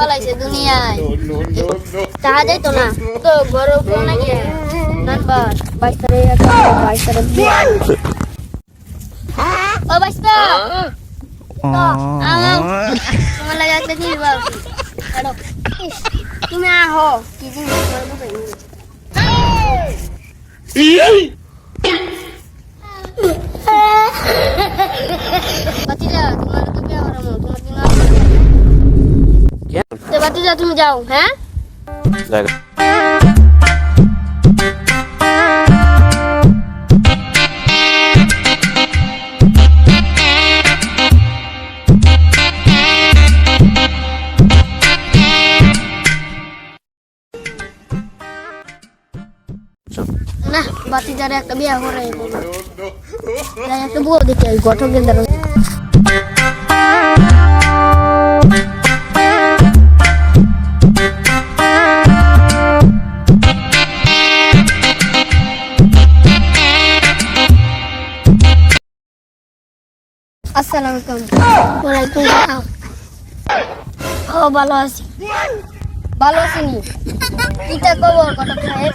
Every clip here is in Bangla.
ফলাইছে দুনিয়ায় টাকা দেয় তো না তো বড় উপর নাকি নাম্বার 22 তারিখ 22 তারিখ ও বাইস্তা তো তোমার লাগে একটা কি বলছি এডো তুমি আহো কি জিনিস করবো তাই বাতিজা তোমার তো বিয়ে হলো তোমার দিন তো বাতিজা তুমি যাও হ্যাঁ না বাতিজারে একটা বিয়ে করে একটা বউ দেখে গঠকের দ্বারা আসসালামু আলাইকুম ওয়ালাইকুম আসসালাম ও ভালো আছি নি কিটা খবর কটক সাহেব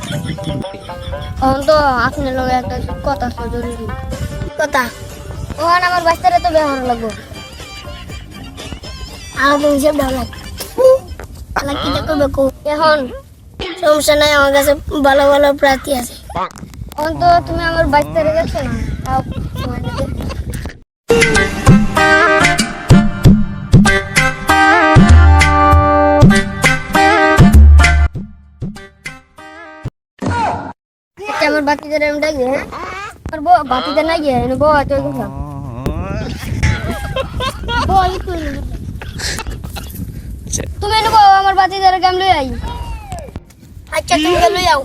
এখন তো আপনার লগে একটা কথা আছে জরুরি কথা ওখান আমার বাচ্চারা তো বিয়ে হওয়ার লাগবো আমার তো হিসেব ভালো লাগে কিটা করবে এখন সমস্যা নাই আমার কাছে ভালো ভালো প্রার্থী আছে এখন তো তুমি আমার বাচ্চারা দেখছো না তাও আমার বাতিদের আমি ডাকি হ্যাঁ আর বাতিতে না গিয়ে বউ তুই কোথাও তুমি নেবো আমার বাতিদের গাম লই আই আচ্ছা তুমি লই যাও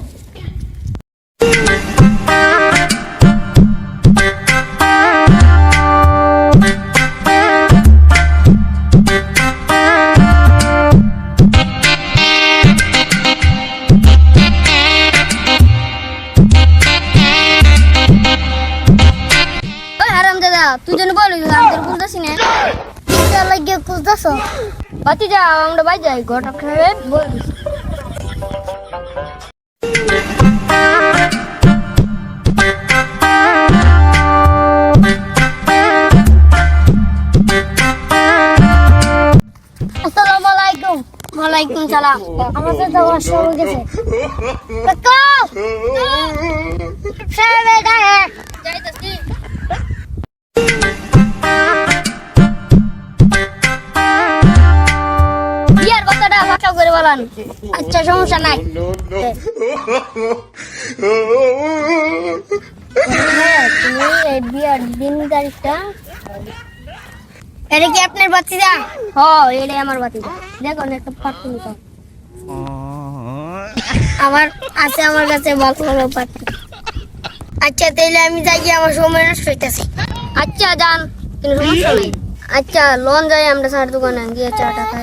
তুই যেন বলিস আমি তোর বলতেছি না কিটা লাগিয়ে খুঁজতেছ বাতি যা আমরা বাই যাই ঘটক খাবে বলিস আসসালামু আলাইকুম ওয়ালাইকুম সালাম আমাদের যাওয়া শুরু হয়ে গেছে কাকা সাবে দাঁড়া যাইতাছি করে বলেন আচ্ছা সমস্যা নাই তুমি এই বিয়ার দিন তারিখটা এটা কি আপনার বাতিজা এটাই আমার বাতিজা দেখো না একটা পাত্র নিতাম আমার আছে আমার কাছে ভালো ভালো পাত্র আচ্ছা তাইলে আমি যাই আমার সময় নষ্ট হইতেছে আচ্ছা যান কোনো সমস্যা নাই আচ্ছা লোন যাই আমরা স্যার দোকানে গিয়ে 4 টাকা